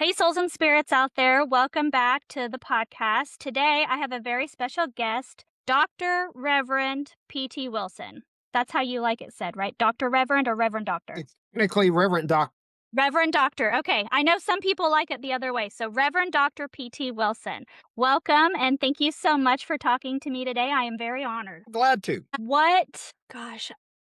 Hey, souls and spirits out there, welcome back to the podcast. Today, I have a very special guest, Dr. Reverend P.T. Wilson. That's how you like it said, right? Dr. Reverend or Reverend Doctor? It's technically Reverend Doc. Reverend Doctor. Okay, I know some people like it the other way. So, Reverend Dr. P.T. Wilson, welcome and thank you so much for talking to me today. I am very honored. Glad to. Gosh,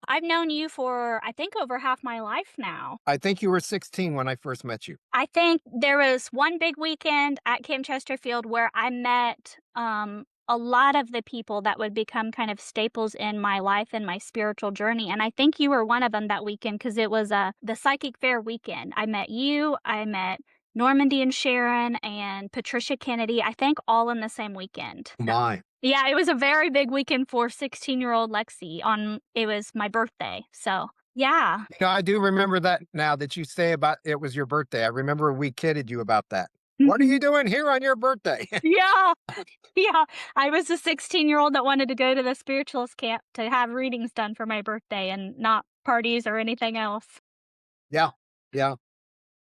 I've known you for, I think, over half my life now. I think you were 16 when I first met you. I think there was one big weekend at Camp Chesterfield where I met a lot of the people that would become kind of staples in my life and my spiritual journey. And I think you were one of them that weekend because it was the Psychic Fair weekend. I met you, I met Normandy and Sharon and Patricia Kennedy, I think all in the same weekend. My. Yeah, it was a very big weekend for 16-year-old Lexi it was my birthday. So yeah. I do remember that now that you say about it was your birthday. I remember we kidded you about that. What are you doing here on your birthday? Yeah. Yeah. I was a 16-year-old that wanted to go to the spiritualist camp to have readings done for my birthday and not parties or anything else. Yeah. Yeah.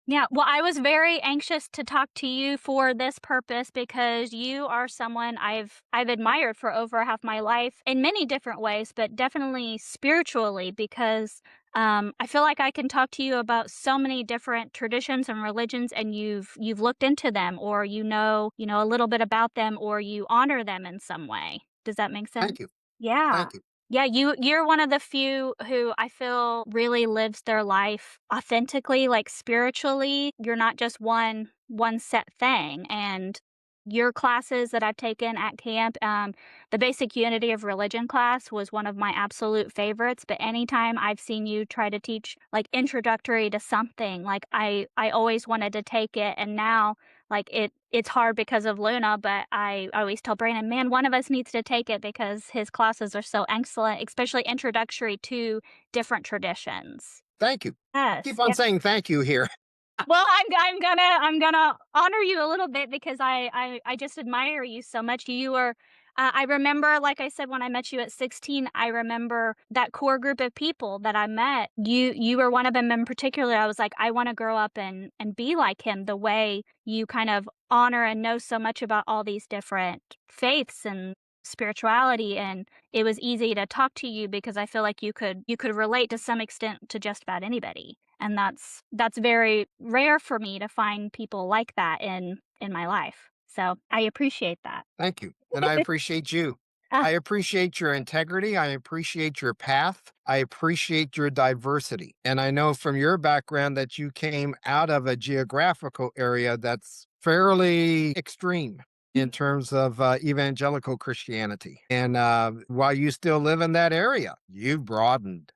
Yeah, well, I was very anxious to talk to you for this purpose because you are someone I've admired for over half my life in many different ways, but definitely spiritually because I feel like I can talk to you about so many different traditions and religions, and you've looked into them, or a little bit about them, or you honor them in some way. Does that make sense? Thank you. Yeah. Thank you. Yeah, you're one of the few who I feel really lives their life authentically, like, spiritually. You're not just one set thing, and your classes that I've taken at camp, the Basic Unity of Religion class was one of my absolute favorites, but anytime I've seen you try to teach, like, introductory to something, like, I always wanted to take it, and now, like, it's hard because of Luna, but I always tell Brandon, "Man, one of us needs to take it because his classes are so excellent, especially introductory to different traditions." Thank you. Yes, Keep on yeah. saying thank you here. Well, I'm gonna honor you a little bit because I just admire you so much. You are I remember, like I said, when I met you at 16, I remember that core group of people that I met. You were one of them in particular. I was like, I want to grow up and be like him, the way you kind of honor and know so much about all these different faiths and spirituality, and it was easy to talk to you because I feel like you could relate to some extent to just about anybody. And that's very rare for me to find people like that in my life. So, I appreciate that. Thank you. And I appreciate you. Ah, I appreciate your integrity. I appreciate your path. I appreciate your diversity. And I know from your background that you came out of a geographical area that's fairly extreme in terms of evangelical Christianity. And while you still live in that area, you've broadened,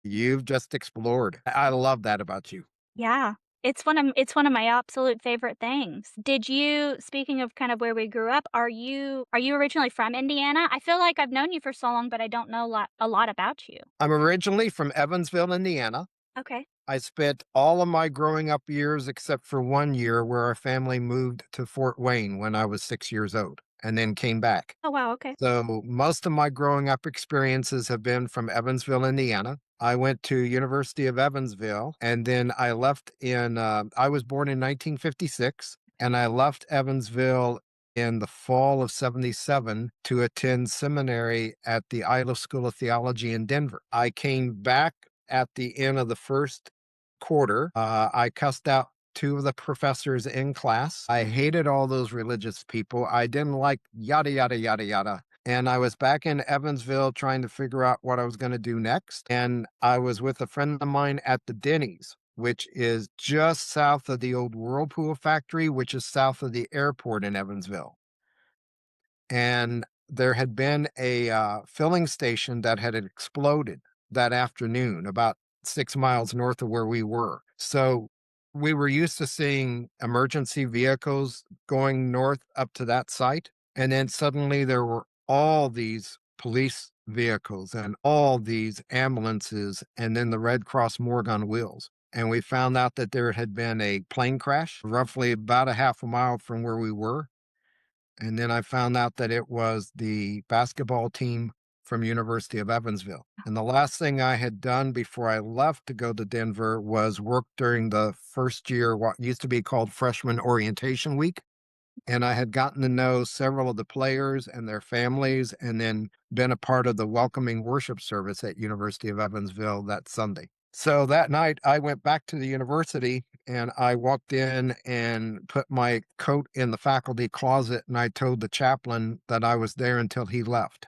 you've just explored. I love that about you. yeah. It's one of my absolute favorite things. Did you speaking of kind of where we grew up, are you originally from Indiana? I feel like I've known you for so long, but I don't know a lot about you. I'm originally from Evansville, Indiana. Okay. I spent all of my growing up years, except for 1 year, where our family moved to Fort Wayne when I was 6 years old and then came back. Oh, wow, okay. So most of my growing up experiences have been from Evansville, Indiana. I went to University of Evansville, and then I left I was born in 1956, and I left Evansville in the fall of 77 to attend seminary at the Isla School of Theology in Denver. I came back at the end of the first quarter. I cussed out two of the professors in class. I hated all those religious people. I didn't like yada, yada, yada, yada. And I was back in Evansville trying to figure out what I was going to do next. And I was with a friend of mine at the Denny's, which is just south of the old Whirlpool factory, which is south of the airport in Evansville. And there had been a filling station that had exploded that afternoon, about 6 miles north of where we were. So we were used to seeing emergency vehicles going north up to that site. And then suddenly there were all these police vehicles and all these ambulances, and then the Red Cross morgue on wheels. And we found out that there had been a plane crash roughly about a half a mile from where we were. And then I found out that it was the basketball team from University of Evansville. And the last thing I had done before I left to go to Denver was work during the first year, what used to be called Freshman Orientation Week. And I had gotten to know several of the players and their families, and then been a part of the welcoming worship service at University of Evansville that Sunday. So that night, I went back to the university and I walked in and put my coat in the faculty closet, and I told the chaplain that I was there until he left.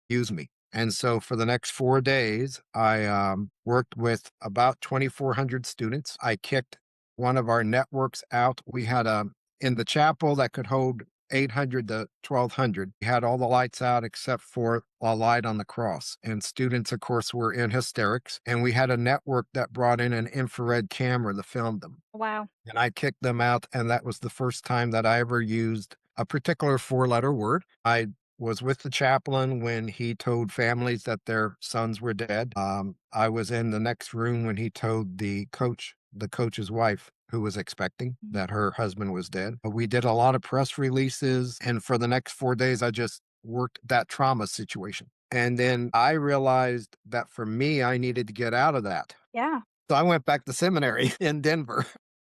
Use me. And so for the next 4 days, I worked with about 2,400 students. I kicked one of our networks out. We had a in the chapel that could hold 800 to 1,200. We had all the lights out except for a light on the cross. And students, of course, were in hysterics. And we had a network that brought in an infrared camera to film them. Wow. And I kicked them out. And that was the first time that I ever used a particular four-letter word. I was with the chaplain when he told families that their sons were dead. I was in the next room when he told the coach's wife, who was expecting, Mhm. that her husband was dead. We did a lot of press releases. And for the next 4 days, I just worked that trauma situation. And then I realized that for me, I needed to get out of that. Yeah. So I went back to seminary in Denver.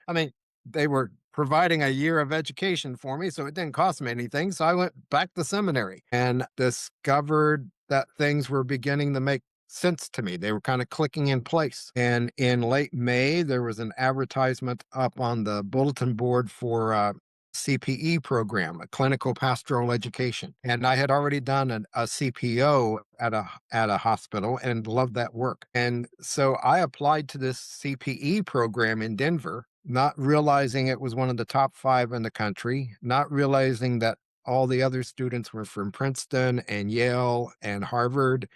I mean, they were providing a year of education for me, so it didn't cost me anything. So I went back to seminary and discovered that things were beginning to make sense to me. They were kind of clicking in place. And in late May, there was an advertisement up on the bulletin board for CPE program, a clinical pastoral education. And I had already done a CPO at a hospital and loved that work. And so I applied to this CPE program in Denver, not realizing it was one of the top 5 in the country, not realizing that all the other students were from Princeton and Yale and Harvard.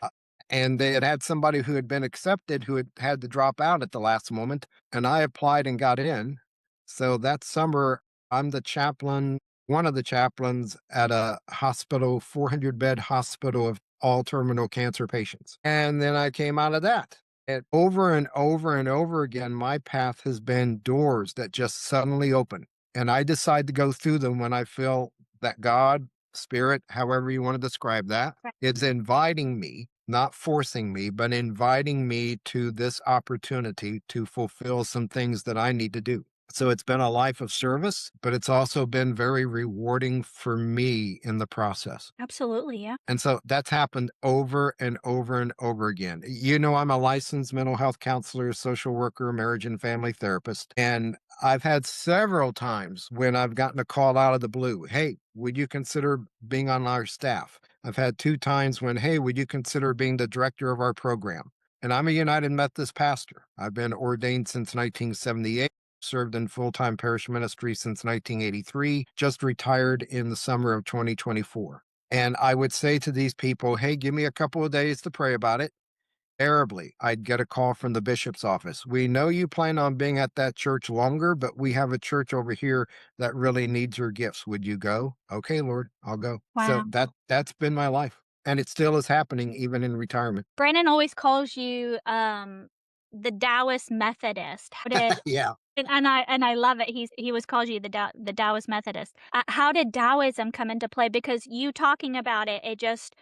And they had had somebody who had been accepted who had had to drop out at the last moment. And I applied and got in. So that summer, I'm the chaplain, one of the chaplains at a hospital, 400-bed hospital of all terminal cancer patients. And then I came out of that. And over and over and over again, my path has been doors that just suddenly open. And I decide to go through them when I feel that God, spirit, however you want to describe that, Right. is inviting me, not forcing me, but inviting me to this opportunity to fulfill some things that I need to do. So it's been a life of service, but it's also been very rewarding for me in the process. Absolutely. Yeah. And so that's happened over and over and over again. You know, I'm a licensed mental health counselor, social worker, marriage and family therapist. And I've had several times when I've gotten a call out of the blue. Hey, would you consider being on our staff? I've had 2 times when, hey, would you consider being the director of our program? And I'm a United Methodist pastor. I've been ordained since 1978, served in full time parish ministry since 1983, just retired in the summer of 2024. And I would say to these people, hey, give me a couple of days to pray about it. Invariably, I'd get a call from the bishop's office. We know you plan on being at that church longer, but we have a church over here that really needs your gifts. Would you go? Okay, Lord, I'll go. So Wow. that's been my life. And it still is happening even in retirement. Brandon always calls you the Taoist Methodist. How did Yeah. and I love it. He was called you the Taoist Methodist. How did Taoism come into play? Because you talking about it, it just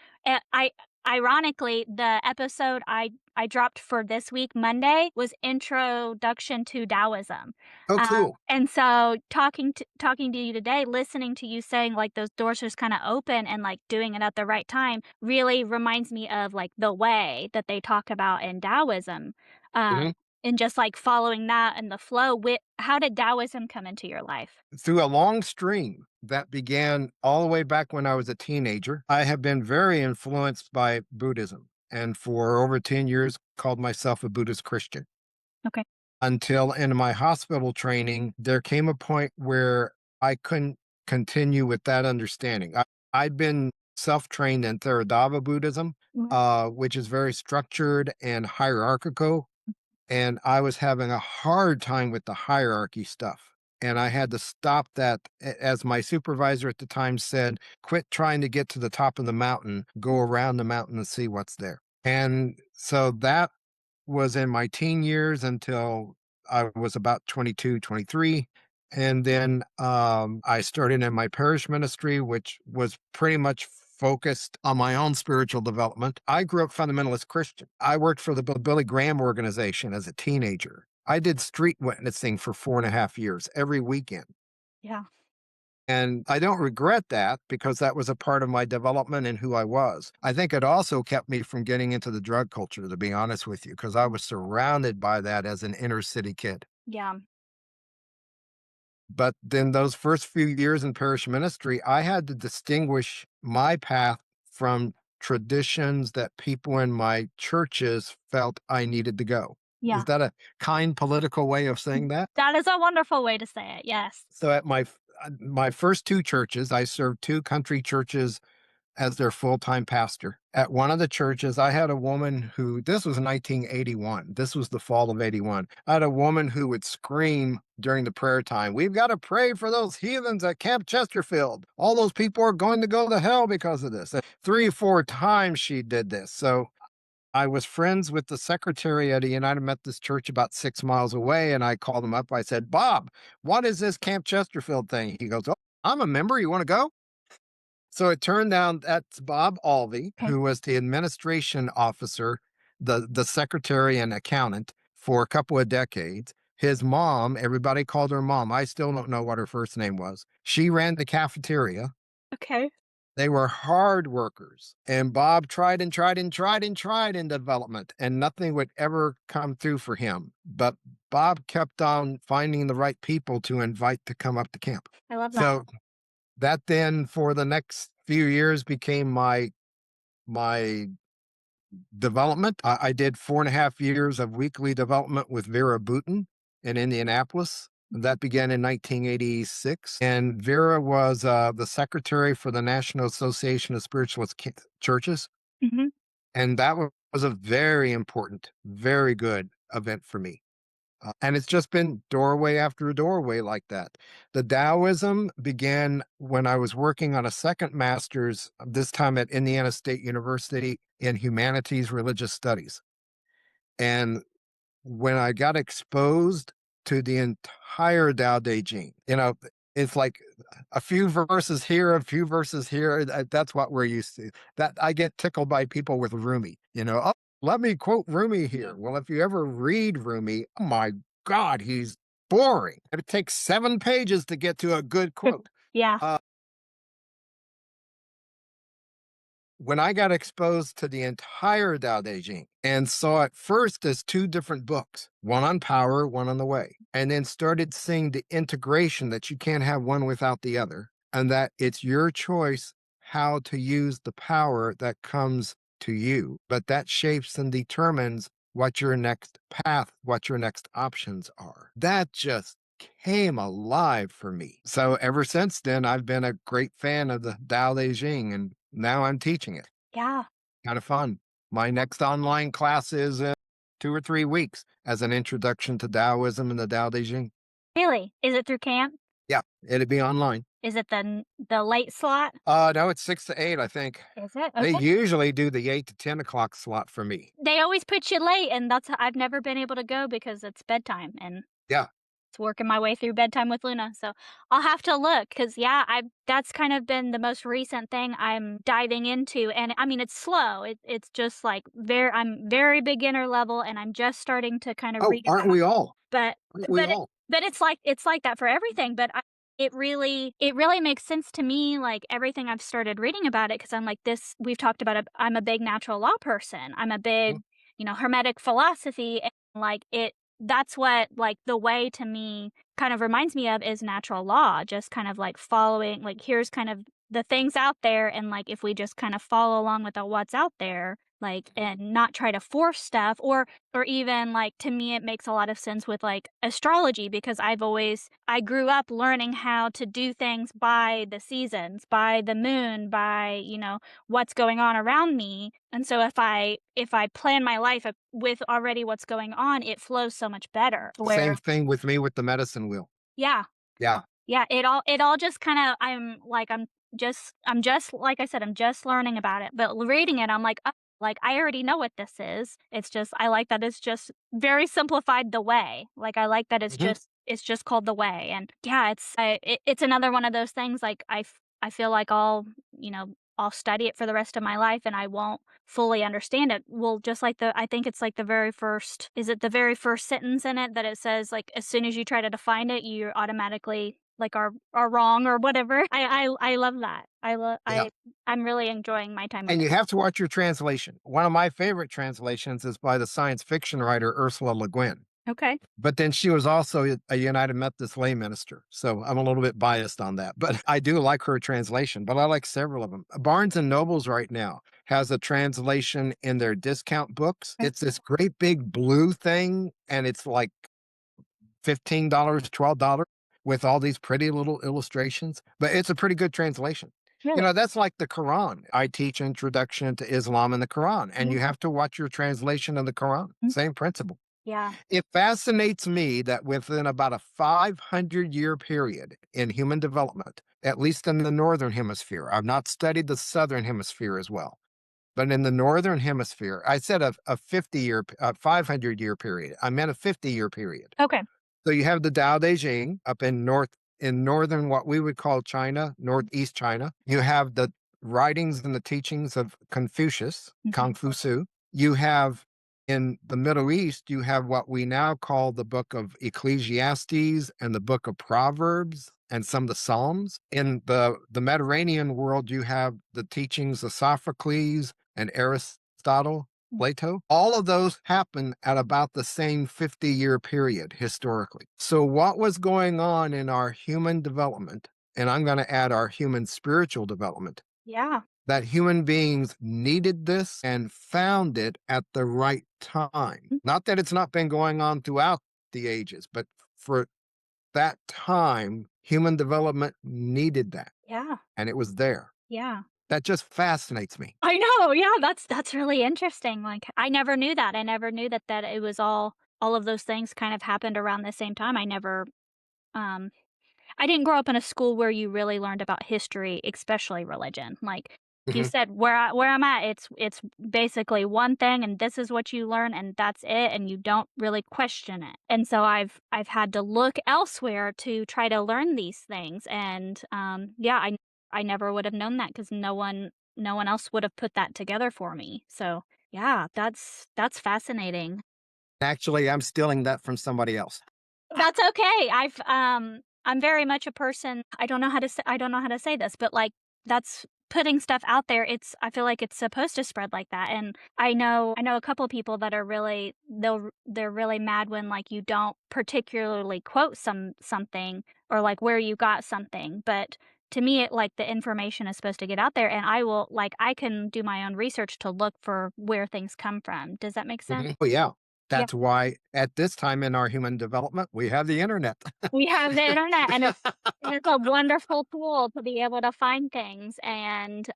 I ironically the episode I dropped for this week Monday was introduction to Taoism. Oh, cool. And so talking to you today, listening to you saying like those doors just kind of open and like doing it at the right time really reminds me of like the way that they talk about in Taoism. Um, Mhm. and just, like, following that and the flow with how did Taoism come into your life? Through a long stream that began all the way back when I was a teenager, I have been very influenced by Buddhism. And for over 10 years, called myself a Buddhist Christian. Okay. Until in my hospital training, there came a point where I couldn't continue with that understanding. I'd been self-trained in Theravada Buddhism, Mhm. which is very structured and hierarchical, and I was having a hard time with the hierarchy stuff. And I had to stop that. As my supervisor at the time said, quit trying to get to the top of the mountain, go around the mountain and see what's there. And so that was in my teen years until I was about 22, 23. And then I started in my parish ministry, which was pretty much focused on my own spiritual development. I grew up fundamentalist Christian. I worked for the Billy Graham organization as a teenager. I did street witnessing for 4.5 years every weekend. Yeah. And I don't regret that because that was a part of my development and who I was. I think it also kept me from getting into the drug culture, to be honest with you, because I was surrounded by that as an inner city kid. Yeah. But then those first few years in parish ministry, I had to distinguish my path from traditions that people in my churches felt I needed to go. Is Yeah. that a kind political way of saying that? That is a wonderful way to say it. Yes. So at my first two churches, I served two country churches as their full-time pastor. At one of the churches, I had a woman who this was 1981. This was the fall of 81. I had a woman who would scream during the prayer time, "We've got to pray for those heathens at Camp Chesterfield. All those people are going to go to hell because of this." And 3 or 4 times she did this. So I was friends with the secretary at a United Methodist church about 6 miles away, and I called him up. I said, "Bob, what is this Camp Chesterfield thing?" He goes, "Oh, I'm a member. You want to go?" So it turned out that's Bob Alvey, Okay. who was the administration officer, the secretary and accountant for a couple of decades. His mom, everybody called her mom. I still don't know what her first name was. She ran the cafeteria. Okay. They were hard workers. And Bob tried and tried and tried and tried in development, and nothing would ever come through for him. But Bob kept on finding the right people to invite to come up to camp. I love that. So that then for the next few years became my development. I did 4.5 years of weekly development with Vera Booten in Indianapolis. That began in 1986. And Vera was the secretary for the National Association of Churches. Mhm. And that was a very important, very good event for me. And it's just been doorway after doorway like that. The Taoism began when I was working on a second master's, this time at Indiana State University in humanities religious studies. And when I got exposed to the entire Tao Te Ching, it's like a few verses here, a few verses here. That's what we're used to. That I get tickled by people with Rumi. Oh, let me quote Rumi here. Well, if you ever read Rumi, oh my God, he's boring. It takes 7 pages to get to a good quote. Yeah. Uh, when I got exposed to the entire Tao Te Ching and saw it first as two different books, one on power, one on the way, and then started seeing the integration that you can't have one without the other, and that it's your choice how to use the power that comes to you, but that shapes and determines what your next path, what your next options are. That just came alive for me. So ever since then, I've been a great fan of the Tao Te Ching, and now I'm teaching it. Yeah. Kind of fun. My next online class is 2 or 3 weeks as an introduction to Taoism and the Tao Te Ching. Really? Is it through camp? Yeah, it'll be online. Is it the late slot? No, it's 6 to 8, I think. Is it? They Okay. usually do the 8 to 10 o'clock slot for me. They always put you late, and I've never been able to go because it's bedtime, and Yeah. it's working my way through bedtime with Luna, so I'll have to look because yeah, I that's kind of been the most recent thing I'm diving into, and I mean, it's slow. It's just like I'm very beginner level, and I'm just starting to kind of Oh, read aren't about we all? but Aren't we but it all? but it's like that for everything, but it really makes sense to me, like, everything I've started reading about it because 'cause I'm like, this we've talked about it, I'm a big natural law person. I'm a Mhm. big, hermetic philosophy, and, like, that's what, like, the way to me kind of reminds me of is natural law, just kind of, like, following like, here's kind of the things out there, and, like, if we just kind of follow along with the what's out there, like, and not try to force stuff or even, like, to me, it makes a lot of sense with, like, astrology because I grew up learning how to do things by the seasons, by the moon, by, what's going on around me, and so if I plan my life with already what's going on, it flows so much better Same where thing with me with the medicine wheel. yeah. Yeah. Yeah, it all just kinda I'm just like I said, I'm just learning about it, but reading it, I'm like, "Oh, like, I already know what this is." It's just I like that it's just very simplified the way. Like, I like that Mhm. it's just called the way, and yeah, it's another one of those things, like, I feel like I'll study it for the rest of my life and I won't fully understand it. Well, just like I think it's like the very first, is it the very first sentence in it that it says like as soon as you try to define it, you automatically like are wrong or whatever. I love that. Yeah. I'm really enjoying my time with And it. you have to watch your translation. One of my favorite translations is by the science fiction writer Ursula Le Guin. Okay. But then she was also a United Methodist lay minister. So I'm a little bit biased on that. But I do like her translation, but I like several of them. Barnes and Nobles right now has a translation in their discount books. It's this great big blue thing, and it's like $15, $12 with all these pretty little illustrations, but it's a pretty good translation. You Really? know, that's like the Quran. I teach Introduction to Islam and the Quran, and Yeah. you have to watch your translation of the Quran. Mm. Same principle. Yeah. It fascinates me that within about a 500-year period in human development, at least in the northern hemisphere, I've not studied the southern hemisphere as well, but in the northern hemisphere, I said a 50-year, 500-year period. I meant a 50-year period. Okay. So you have the Tao Te Ching up in northern what we would call China, northeast China. You have the writings and the teachings of Confucius, Mhm. Confucius. You have in the Middle East, you have what we now call the book of Ecclesiastes and the book of Proverbs and some of the Psalms. In the Mediterranean world, you have the teachings of Sophocles and Aristotle, Plato. All of those happen at about the same 50-year period historically. So, what was going on in our human development, and I'm going to add our human spiritual development, Yeah. that human beings needed this and found it at the right time. Mm. Not that it's not been going on throughout the ages, but for that time, human development needed that, Yeah. and it was there. Yeah. That just fascinates me. I know, yeah, that's really interesting, like, I never knew that, I never knew that it was all of those things kind of happened around the same time, um I didn't grow up in a school where you really learned about history, especially religion, like you Mhm. said, where I'm at, it's basically one thing, and this is what you learn, and that's it, and you don't really question it, and so I've had to look elsewhere to try to learn these things, and, yeah, I never would have known that because no one else would have put that together for me, so, yeah, that's fascinating. Actually, I'm stealing that from somebody else. That's okay. I'm very much a person I don't know how to say this, but, like, that's putting stuff out there, I feel like it's supposed to spread like that, and I know a couple people that are really they're really mad when, like, you don't particularly quote something or, like, where you got something, but to me, like, the information is supposed to get out there, and I can do my own research to look for where things come from. Does that make sense? Mhm. Oh, yeah. Yeah. That's why at this time in our human development, we have the internet. We have the internet, and it's a wonderful tool to be able to find things, and,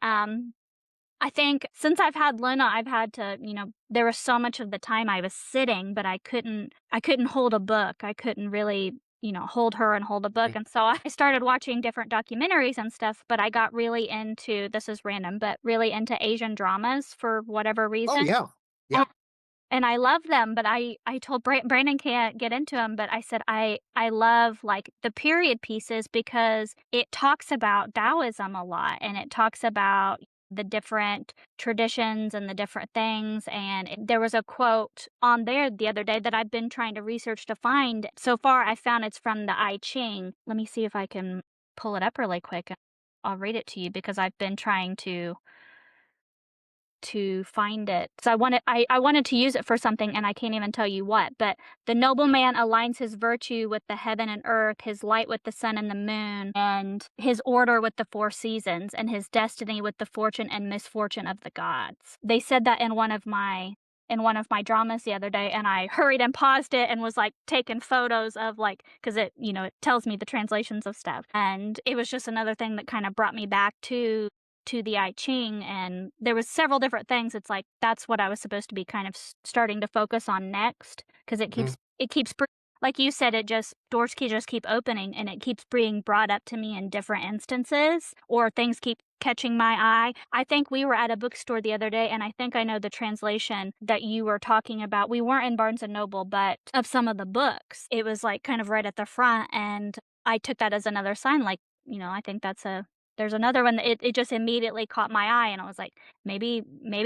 I think since I've had Luna, I've had to, there was so much of the time I was sitting, but I couldn't hold a book. I couldn't really, hold her and hold a book, Mm. and so I started watching different documentaries and stuff, but I got really into this is random, but really into Asian dramas for whatever Oh, reason. yeah. Yeah. And I love them, but I told Brandon can't get into them, but I said I love, like, the period pieces because it talks about Taoism a lot, and it talks about the different traditions and the different things, and there was a quote on there the other day that I've been trying to research to find. So far, I found it's from the I Ching. Let me see if I can pull it up really quick. I'll read it to you because I've been trying to find it. So I wanted to use it for something and I can't even tell you what, but the nobleman aligns his virtue with the heaven and earth, his light with the sun and the moon, and his order with the four seasons, and his destiny with the fortune and misfortune of the gods. They said that in one of my dramas the other day, and I hurried and paused it and was like taking photos of like because it tells me the translations of stuff. And it was just another thing that kind of brought me back to the I Ching, and there was several different things. It's like that's what I was supposed to be kind of starting to focus on next because Mhm. it keeps like you said, it just doors just keep opening, and it keeps being brought up to me in different instances, or things keep catching my eye. I think we were at a bookstore the other day, and I think I know the translation that you were talking about. We weren't in Barnes and Noble, but of some of the books, it was like kind of right at the front, and I took that as another sign, like I think there's another one that it just immediately caught my eye, and I was like, maybe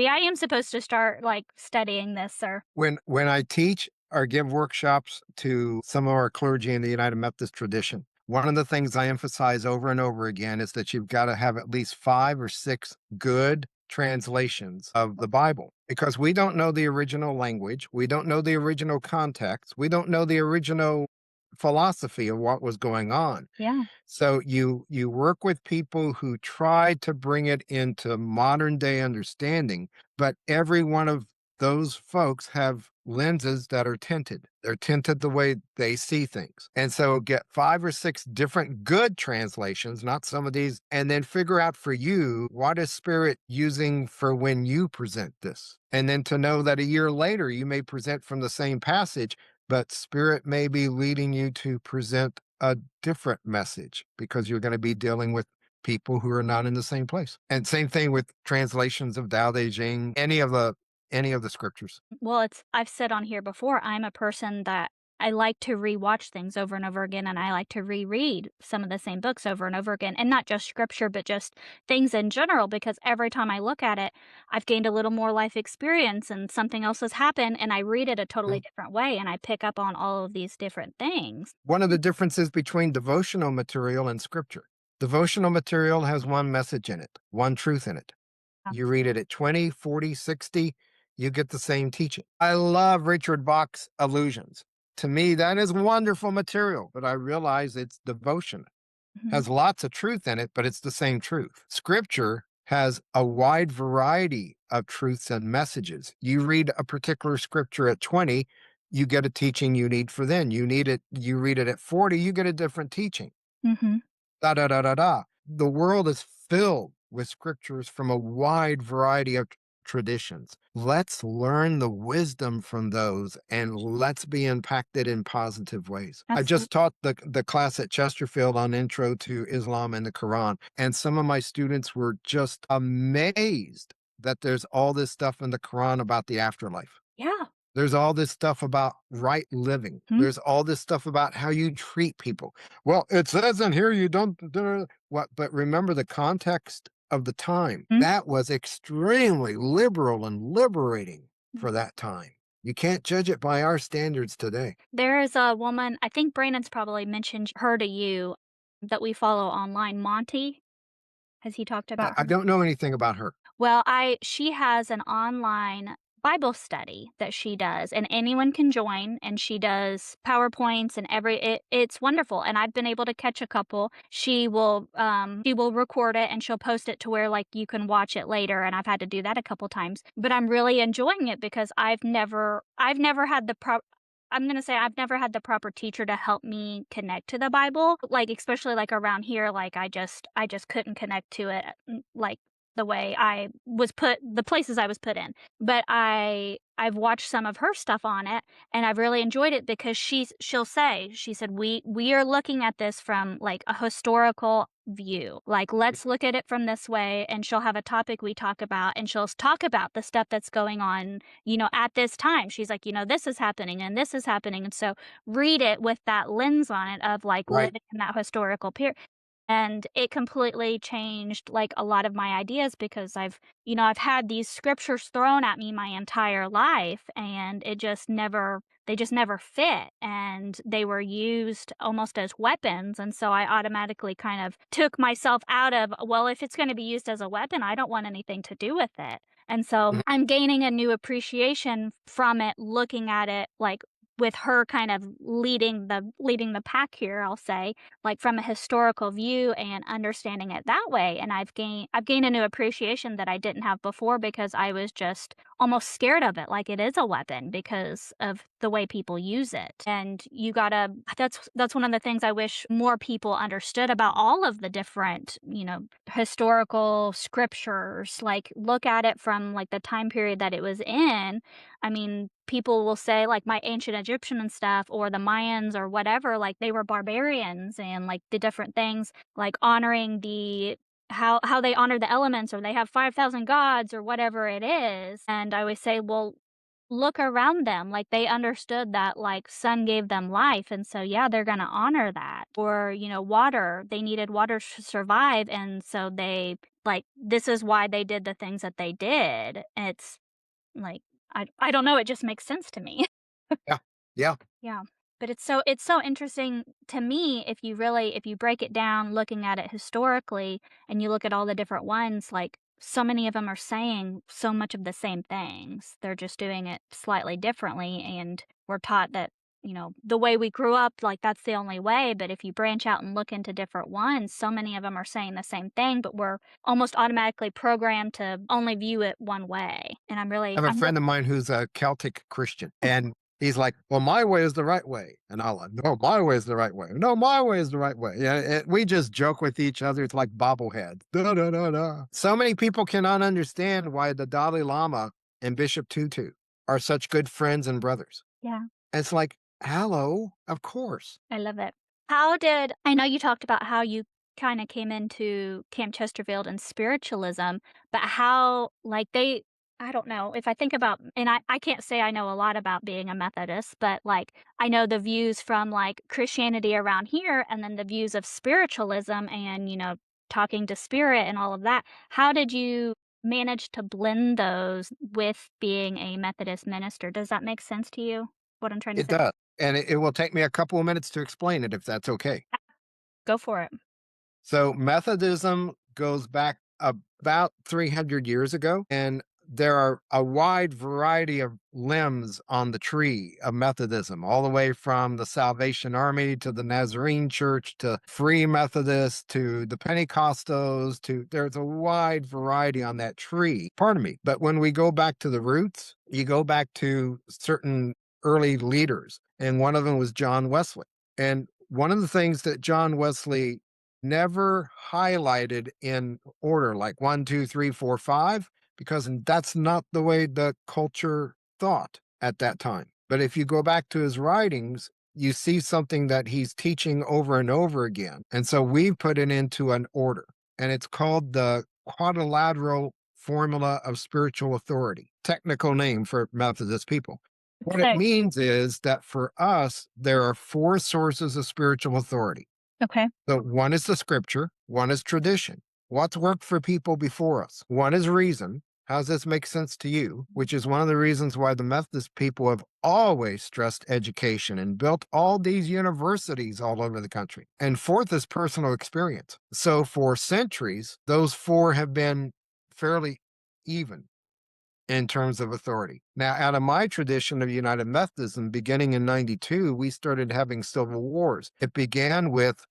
I am supposed to start, like, studying this or When I teach or give workshops to some of our clergy in the United Methodist tradition, one of the things I emphasize over and over again is that you've got to have at least 5 or 6 good translations of the Bible because we don't know the original language, we don't know the original context, we don't know the original philosophy of what was going on. yeah. So you work with people who try to bring it into modern day understanding, but every one of those folks have lenses that are tinted. They're tinted the way they see things. And so get 5 or 6 different good translations, not some of these, and then figure out for you what is spirit using for when you present this. And then to know that a year later you may present from the same passage, but spirit may be leading you to present a different message because you're going to be dealing with people who are not in the same place. And same thing with translations of Tao Te Ching, any of the scriptures. Well, it's I've said on here before, I'm a person that I like to rewatch things over and over again, and I like to reread some of the same books over and over again, and not just scripture, but just things in general, because every time I look at it, I've gained a little more life experience and something else has happened, and I read it a totally Mm. different way, and I pick up on all of these different things. One of the differences between devotional material and scripture. Devotional material has one message in it, one truth in it. Uh, You read it at 20, 40, 60, you get the same teaching. I love Richard Bach's allusions. To me, that is wonderful material, but I realize it's devotion. mhm, Has lots of truth in it, but it's the same truth. Scripture has a wide variety of truths and messages. You read a particular scripture at 20, you get a teaching you need for then. You read it at 40, you get a different teaching. mhm. Da da da da da. The world is filled with scriptures from a wide variety of traditions. Let's learn the wisdom from those and let's be impacted in positive ways. I Absolutely. just taught the class at Chesterfield on Intro to Islam and the Quran, and some of my students were just amazed that there's all this stuff in the Quran about the afterlife. Yeah. There's all this stuff about right living. Mhm, There's all this stuff about how you treat people. Well, it says in here you don't what, but remember the context of the time. mhm. That was extremely liberal and liberating for that time. You can't judge it by our standards today. There is a woman, I think Brandon's probably mentioned her to you, that we follow online, Monty. Has he talked about I her? don't know anything about her. Well, I she has an online Bible study that she does, and anyone can join, and she does PowerPoints and it's wonderful, and I've been able to catch a couple. She will record it and she'll post it to where, like, you can watch it later, and I've had to do that a couple times, but I'm really enjoying it because I've never had the I'm gonna say I've never had the proper teacher to help me connect to the Bible, like, especially, like, around here, like, I just couldn't connect to it, like, the way I was put the places I was put in. But I've watched some of her stuff on it, and I've really enjoyed it because she said, "We are looking at this from, like, a historical view. Like, let's look at it from this way," and she'll have a topic we talk about, and she'll talk about the stuff that's going on, at this time. She's like, "This is happening, and this is happening," and so read it with that lens on it of, like, Right. living in that historical period. And it completely changed, like, a lot of my ideas because I've had these scriptures thrown at me my entire life, and they just never fit, and they were used almost as weapons, and so I automatically kind of took myself out of, well, if it's gonna be used as a weapon, I don't want anything to do with it. And so Mhm. I'm gaining a new appreciation from it, looking at it, like, with her kind of leading the pack here, I'll say, like, from a historical view and understanding it that way, and I've gained a new appreciation that I didn't have before because I was just almost scared of it, like it is a weapon because of the way people use it, and you gotta that's one of the things I wish more people understood about all of the different, historical scriptures, like, look at it from, like, the time period that it was in. I mean, people will say, like, my ancient Egyptian and stuff or the Mayans or whatever, like, they were barbarians and, like, the different things, like, honoring the how they honor the elements or they have 5,000 gods or whatever it is, and I always say, "Well, look around them, like, they understood that, like, sun gave them life, and so, yeah, they're gonna honor that. Or, water, they needed water to survive, and so this is why they did the things that they did. It's like, I don't know, it just makes sense to me. Yeah. Yeah. Yeah, but it's so interesting to me if you break it down looking at it historically and you look at all the different ones, like, so many of them are saying so much of the same things. They're just doing it slightly differently, and we're taught that, the way we grew up, like, that's the only way, but if you branch out and look into different ones, so many of them are saying the same thing, but we're almost automatically programmed to only view it one way, and I have a I'm real friend of mine who's a Celtic Christian, and he's like, "Well, my way is the right way," and I'll like, "No, my way is the right way. No, my way is the right way." Yeah, we just joke with each other. It's like bobbleheads. Da, da, da, da. So many people cannot understand why the Dalai Lama and Bishop Tutu are such good friends and brothers. Yeah. It's like, hello, of course. I love it. I know you talked about how you kinda came into Camp Chesterfield and spiritualism, but how, like, I don't know, if I think about and I can't say I know a lot about being a Methodist, but, like, I know the views from, like, Christianity around here and then the views of spiritualism and, talking to spirit and all of that. How did you manage to blend those with being a Methodist minister? Does that make sense to you, what I'm trying to It say? does. And it will take me a couple of minutes to explain it if that's okay. Go for it. So Methodism goes back about 300 years ago, and there are a wide variety of limbs on the tree of Methodism, all the way from the Salvation Army to the Nazarene Church to Free Methodists to the Pentecostals to there's a wide variety on that tree. Pardon me. But when we go back to the roots, you go back to certain early leaders, and one of them was John Wesley. And one of the things that John Wesley never highlighted in order, like one, two, three, four, five, because that's not the way the culture thought at that time. But if you go back to his writings, you see something that he's teaching over and over again. And so we've put it into an order, and it's called the quadrilateral formula of spiritual authority, technical name for Methodist people. What it Okay. means is that for us, there are four sources of spiritual authority. Okay. So one is the scripture, one is tradition. What's worked for people before us? One is reason. How does this make sense to you? Which is one of the reasons why the Methodist people have always stressed education and built all these universities all over the country. And fourth is personal experience. So for centuries, those four have been fairly even in terms of authority. Now, out of my tradition of United Methodism, beginning in 92, we started having civil wars. It began with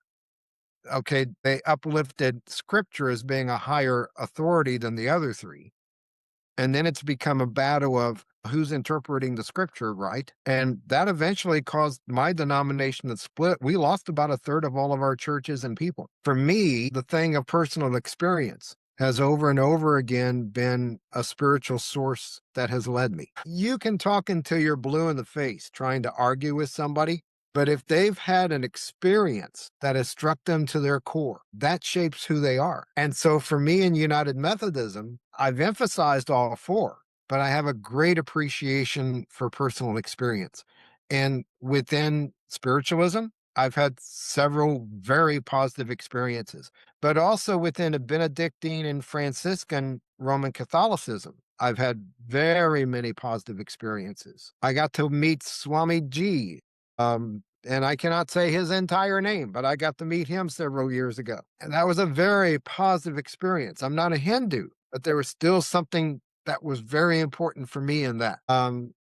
okay, they uplifted scripture as being a higher authority than the other three. And then it's become a battle of who's interpreting the scripture right. And that eventually caused my denomination to split. We lost about a third of all of our churches and people. For me, the thing of personal experience has over and over again been a spiritual source that has led me. You can talk until you're blue in the face trying to argue with somebody, but if they've had an experience that has struck them to their core, that shapes who they are. And so for me in United Methodism, I've emphasized all four, but I have a great appreciation for personal experience. And within spiritualism, I've had several very positive experiences, but also within a Benedictine and Franciscan Roman Catholicism, I've had very many positive experiences. I got to meet Swami G, and I cannot say his entire name, but I got to meet him several years ago. And that was a very positive experience. I'm not a Hindu, but there was still something that was very important for me in that. And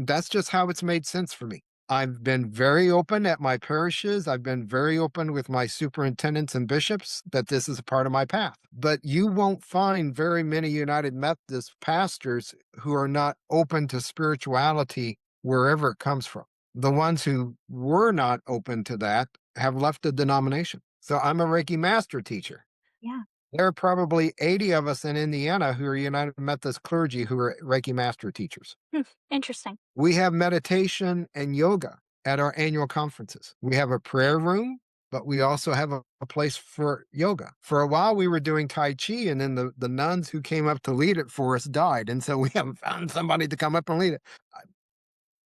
that's just how it's made sense for me. I've been very open at my parishes. I've been very open with my superintendents and bishops that this is a part of my path. But you won't find very many United Methodist pastors who are not open to spirituality wherever it comes from. The ones who were not open to that have left the denomination. So I'm a Reiki master teacher. Yeah. There are probably 80 of us in Indiana who are United Methodist clergy who are Reiki master teachers. Hmm, interesting. We have meditation and yoga at our annual conferences. We have a prayer room, but we also have a place for yoga. For a while, we were doing Tai Chi, and then the nuns who came up to lead it for us died. And so we haven't found somebody to come up and lead it.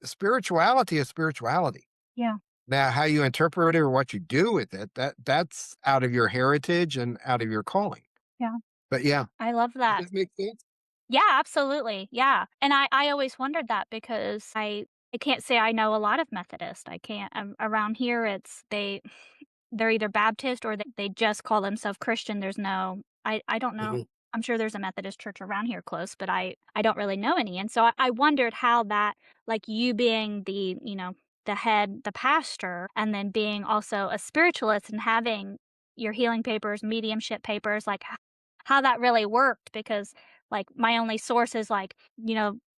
Spirituality is spirituality. Yeah, Now, how you interpret it or what you do with it, that's out of your heritage and out of your calling. yeah. But yeah, I love does that. that make sense? Yeah, absolutely. Yeah. And I always wondered that because I can't say I know a lot of Methodists. I can't around here it's they're either Baptist or they just call themselves Christian. There's no I don't know. Mhm. I'm sure there's a Methodist church around here close, but I don't really know any. And so I wondered how that like you being the, the head, the pastor, and then being also a spiritualist and having your healing papers, mediumship papers, like how that really worked because like my only source is like,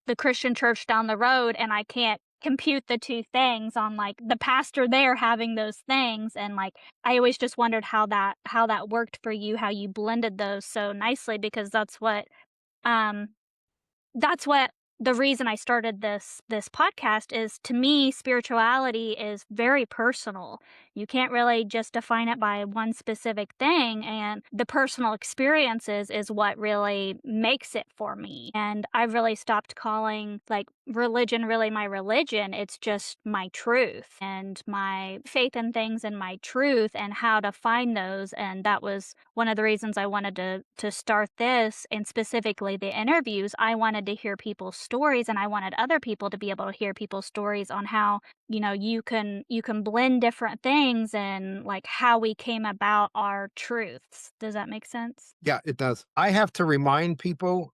the Christian church down the road and I can't compute the two things on like the pastor there having those things and like I always just wondered how that worked for you, how you blended those so nicely because um that's what the reason I started this podcast is to me spirituality is very personal. You can't really just define it by one specific thing and the personal experiences is what really makes it for me. And I've really stopped calling like religion really my religion. It's just my truth and my faith in things and my truth and how to find those and that was one of the reasons I wanted to start this and specifically the interviews. I wanted to hear people's stories and I wanted other people to be able to hear people's stories on how, you can blend different things and like how we came about our truths. Does that make sense? Yeah, it does. I have to remind people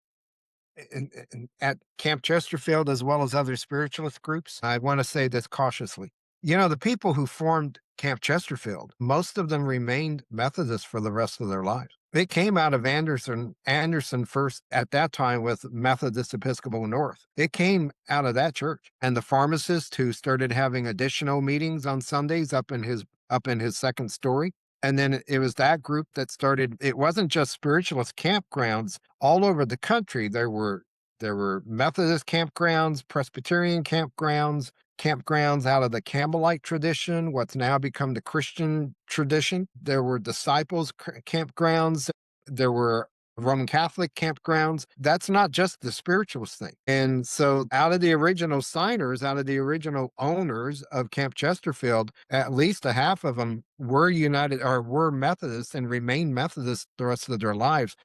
at Camp Chesterfield, as well as other spiritualist groups, I want to say this cautiously. You know, the people who formed Camp Chesterfield, most of them remained Methodist for the rest of their lives. They came out of Anderson first at that time with Methodist Episcopal North. It came out of that church. And the pharmacist who started having additional meetings on Sundays up in his second story. And then it was that group that started, it wasn't just spiritualist campgrounds all over the country. There were Methodist campgrounds, Presbyterian campgrounds, campgrounds out of the Campbellite tradition, what's now become the Christian tradition. There were disciples campgrounds. There were Roman Catholic campgrounds. That's not just the spiritualist thing. And so, out of the original signers, out of the original owners of Camp Chesterfield, at least a half of them were United or were Methodists and remained Methodist the rest of their lives.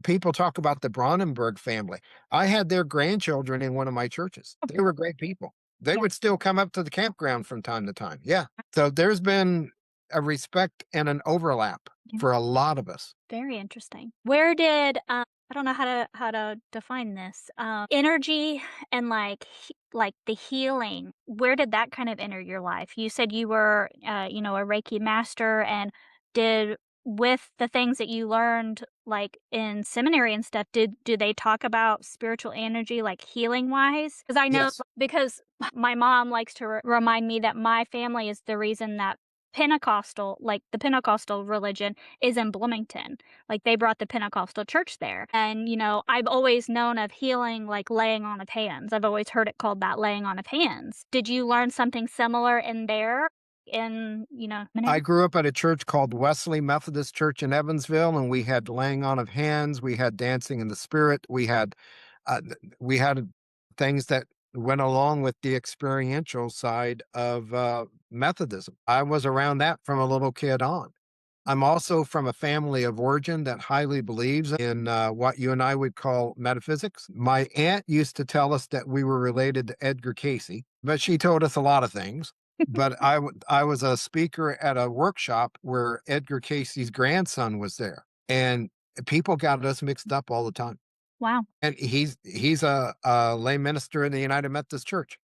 People talk about the Brandenburg family. I had their grandchildren in one of my churches. They were great people. They Yeah. would still come up to the campground from time to time. Yeah. So there's been a respect and an overlap Yeah. for a lot of us. Very interesting. Where did I don't know how to define this. Energy and like the healing. Where did that kind of enter your life? You said you were a Reiki master and did with the things that you learned like in seminary and stuff, do they talk about spiritual energy like healing wise? Because I know Yes. because my mom likes to remind me that my family is the reason that the Pentecostal religion is in Bloomington. Like, they brought the Pentecostal church there, and, I've always known of healing, like, laying on of hands. I've always heard it called that, laying on of hands. Did you learn something similar in there I seminary? grew up at a church called Wesley Methodist Church in Evansville, and we had laying on of hands, we had dancing in the spirit, we had things that went along with the experiential side of Methodism. I was around that from a little kid on. I'm also from a family of origin that highly believes in what you and I would call metaphysics. My aunt used to tell us that we were related to Edgar Casey, but she told us a lot of things. But I was a speaker at a workshop where Edgar Casey's grandson was there, and people got us mixed up all the time. Wow. And he's a lay minister in the United Methodist Church.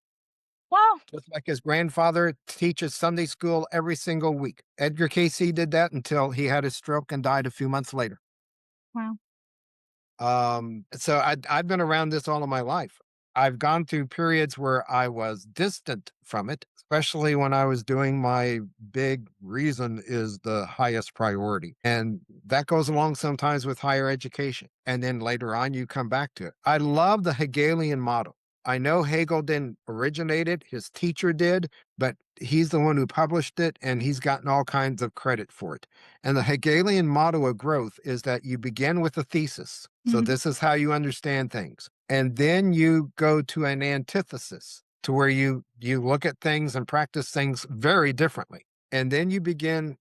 Wow. Just like his grandfather teaches Sunday school every single week. Edgar Casey did that until he had his stroke and died a few months later. Wow. So I've been around this all of my life. I've gone through periods where I was distant from it, especially when I was doing my big reason is the highest priority. And that goes along sometimes with higher education. And then later on, you come back to it. I love the Hegelian model. I know Hegel didn't originate it, his teacher did, but he's the one who published it and he's gotten all kinds of credit for it. And the Hegelian motto of growth is that you begin with a thesis. So Mhm. this is how you understand things. And then you go to an antithesis to where you look at things and practice things very differently. And then you begin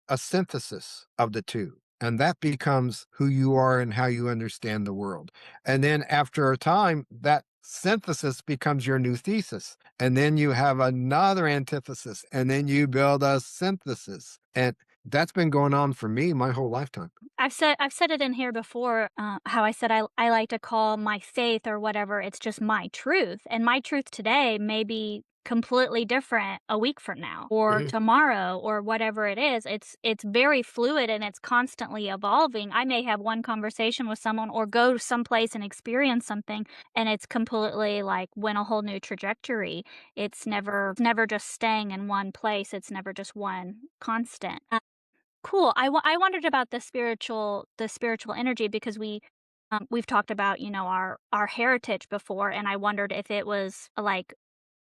a synthesis of the two. And that becomes who you are and how you understand the world. And then after a time, that synthesis becomes your new thesis. And then you have another antithesis, and then you build a synthesis. And that's been going on for me my whole lifetime. I've said it in here before, how I said I like to call my faith or whatever, it's just my truth, and my truth today may be completely different a week from now or Mhm. tomorrow or whatever it is. It's very fluid and it's constantly evolving. I may have one conversation with someone or go someplace and experience something, and it's completely, like, went a whole new trajectory. It's never just staying in one place, it's never just one constant. Cool. I wondered about the spiritual energy because we've talked about, our heritage before, and I wondered if it was, like,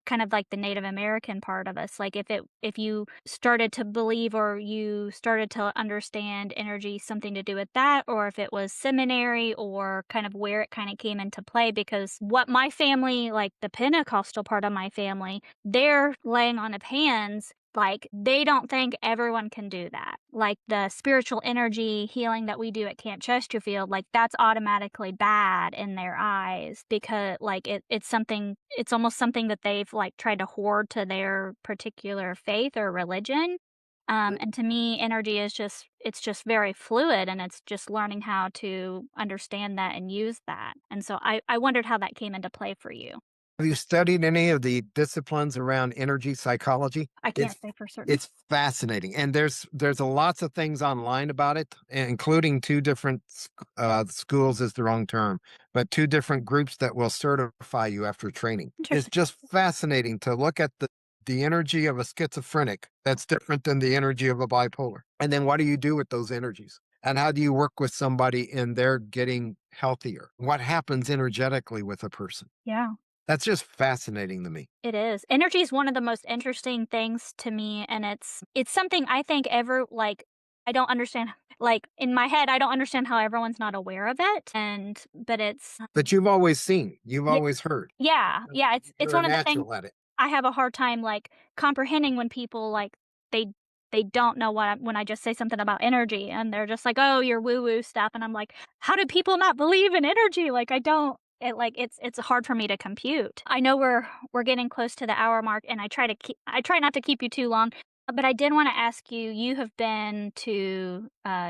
kind of like the Native American part of us, like, if you started to believe or you started to understand energy something to do with that, or if it was seminary or kind of where it kinda came into play because what my family like, the Pentecostal part of my family, their laying on of hands, like, they don't think everyone can do that. Like, the spiritual energy healing that we do at Camp Chesterfield, like, that's automatically bad in their eyes because, like, it's almost something that they've, like, tried to hoard to their particular faith or religion. And to me, energy is it's just very fluid, and it's just learning how to understand that and use that. And so I wondered how that came into play for you. Have you studied any of the disciplines around energy psychology? I It's can't say for certain. it's fascinating, and there's a lots of things online about it, including two different schools is the wrong term, but two different groups that will certify you after training. It's Interesting. just fascinating to look at the energy of a schizophrenic that's different than the energy of a bipolar. And then what do you do with those energies? And how do you work with somebody in their getting healthier? What happens energetically with a person? Yeah. That's just fascinating to me. It is. Energy is one of the most interesting things to me, and it's something I think I don't understand like, in my head, I don't understand how everyone's not aware of it, but it's But you've always seen, you've yeah, always heard. yeah, yeah, it's You're a one of the things natural at it. I have a hard time, like, comprehending when people, like, they they don't know when I just say something about energy, and they're just like, "Oh, your woo-woo stuff," and I'm like, "How do people not believe in energy?" Like, I don't it's hard for me to compute. I know we're getting close to the hour mark, and I try not to keep you too long, but I did wanna ask you, you have been to,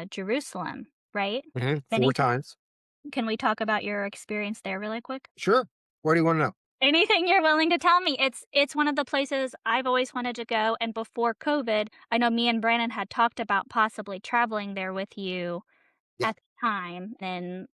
Jerusalem, right? Mhm, Many 4 times. Can we talk about your experience there really quick? Sure. What do you wanna know? Anything you're willing to tell me. It's one of the places I've always wanted to go, and before COVID, I know me and Brandon had talked about possibly traveling there with you Yeah. at the time, and,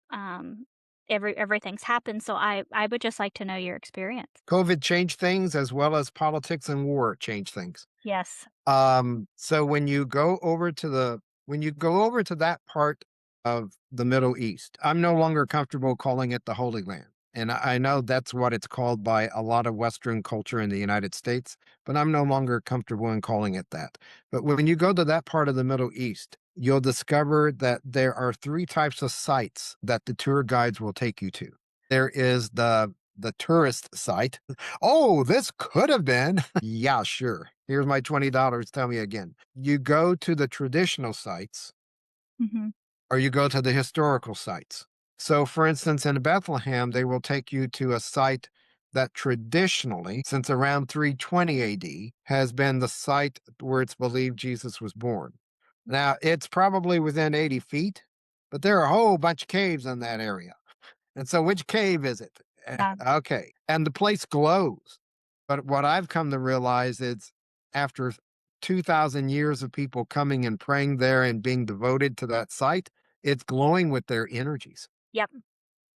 everything's happened, so I would just like to know your experience. COVID changed things as well as politics and war changed things. Yes. So when you go over to that part of the Middle East, I'm no longer comfortable calling it the Holy Land. And I know that's what it's called by a lot of Western culture in the United States, but I'm no longer comfortable in calling it that. But when you go to that part of the Middle East, you'll discover that there are three types of sites that the tour guides will take you to. There is the tourist site. Oh, this could have been. Yeah, sure. Here's my $20. Tell me again. You go to the traditional sites Mhm. or you go to the historical sites. So, for instance, in Bethlehem, they will take you to a site that traditionally, since around 320 AD, has been the site where it's believed Jesus was born. Now, it's probably within 80 feet, but there are a whole bunch of caves in that area. And so which cave is it? Yeah. Okay. And the place glows. But what I've come to realize is after 2,000 years of people coming and praying there and being devoted to that site, it's glowing with their energies. Yep.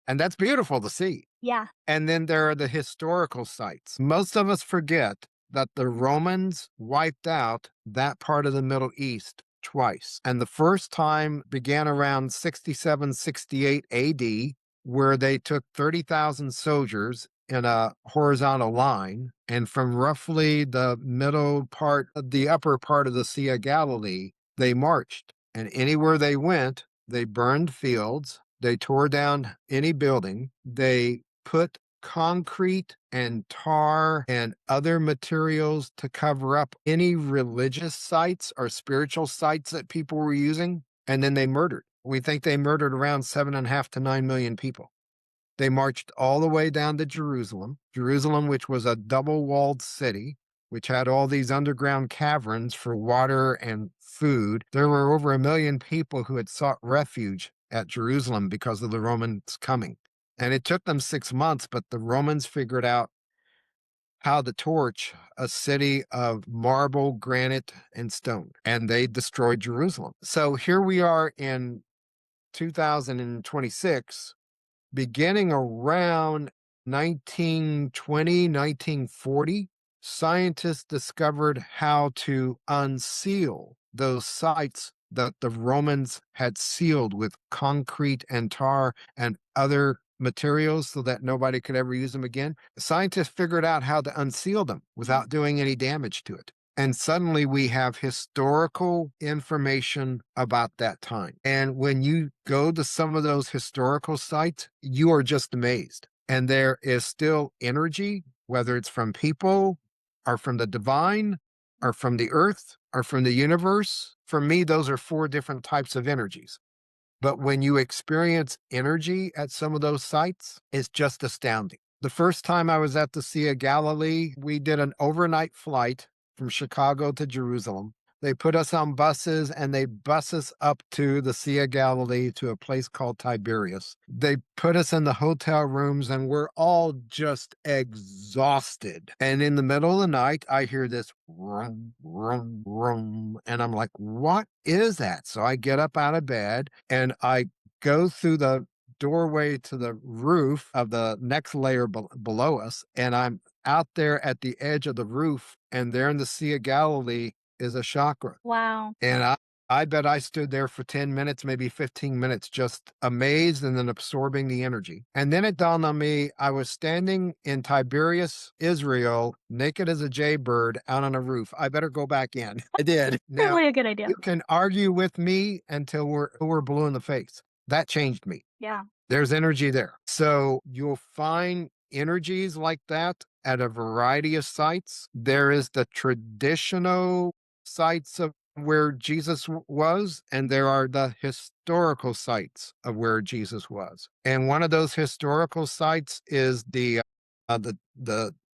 And that's beautiful to see. Yeah. And then there are the historical sites. Most of us forget that the Romans wiped out that part of the Middle East twice. And the first time began around 67, 68 AD, where they took 30,000 soldiers in a horizontal line. And from roughly the middle part of the upper part of the Sea of Galilee, they marched. And anywhere they went, they burned fields, they tore down any building, they put concrete and tar and other materials to cover up any religious sites or spiritual sites that people were using. And then they murdered. We think they murdered around 7.5 to 9 million people. They marched all the way down to Jerusalem, Jerusalem, which was a double walled city, which had all these underground caverns for water and food. There were over 1 million people who had sought refuge at Jerusalem because of the Romans coming. And it took them 6 months, but the Romans figured out how to torch a city of marble, granite, and stone, and they destroyed Jerusalem. So here we are in 2026, beginning around 1920, 1940, scientists discovered how to unseal those sites that the Romans had sealed with concrete and tar and other materials so that nobody could ever use them again. Scientists figured out how to unseal them without doing any damage to it. And suddenly we have historical information about that time. And when you go to some of those historical sites, you are just amazed. And there is still energy, whether it's from people or from the divine or from the earth or from the universe. For me, those are 4 different types of energies. But when you experience energy at some of those sites, it's just astounding. The first time I was at the Sea of Galilee, we did an overnight flight from Chicago to Jerusalem. They put us on buses and they bus us up to the Sea of Galilee to a place called Tiberias. They put us in the hotel rooms and we're all just exhausted. And in the middle of the night, I hear this rum, rum, rum. And I'm like, what is that? So I get up out of bed and I go through the doorway to the roof of the next layer below us. And I'm out there at the edge of the roof, and there in the Sea of Galilee is a chakra. Wow. And I bet I stood there for 10 minutes, maybe 15 minutes, just amazed and then absorbing the energy. And then it dawned on me, I was standing in Tiberias, Israel, naked as a jaybird out on a roof. I better go back in. I did. Now, Probably a good idea. you can argue with me until we're blue in the face. That changed me. Yeah. There's energy there. So you'll find energies like that at a variety of sites. There is the traditional sites of where Jesus was, and there are the historical sites of where Jesus was. And one of those historical sites is the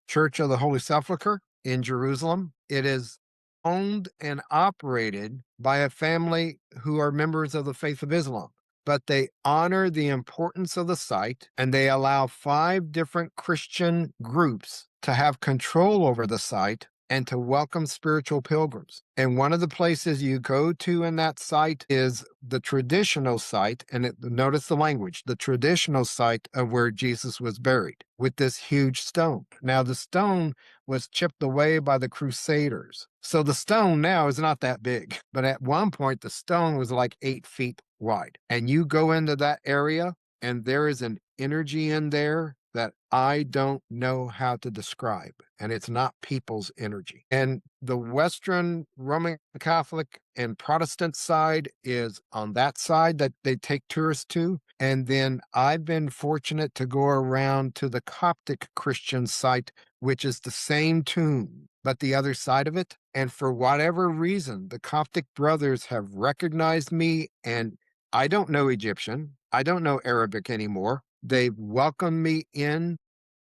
Church of the Holy Sepulchre in Jerusalem. It is owned and operated by a family who are members of the faith of Islam, but they honor the importance of the site and they allow 5 different Christian groups to have control over the site and to welcome spiritual pilgrims. And one of the places you go to in that site is the traditional site, and notice the language, the traditional site of where Jesus was buried with this huge stone. Now, the stone was chipped away by the Crusaders. So the stone now is not that big, but at one point, the stone was like 8 feet wide. And you go into that area, and there is an energy in there that I don't know how to describe. And it's not people's energy. And the Western Roman Catholic and Protestant side is on that side that they take tourists to. And then I've been fortunate to go around to the Coptic Christian site, which is the same tomb, but the other side of it. And for whatever reason, the Coptic brothers have recognized me, and I don't know Egyptian. I don't know Arabic anymore. They've welcomed me in.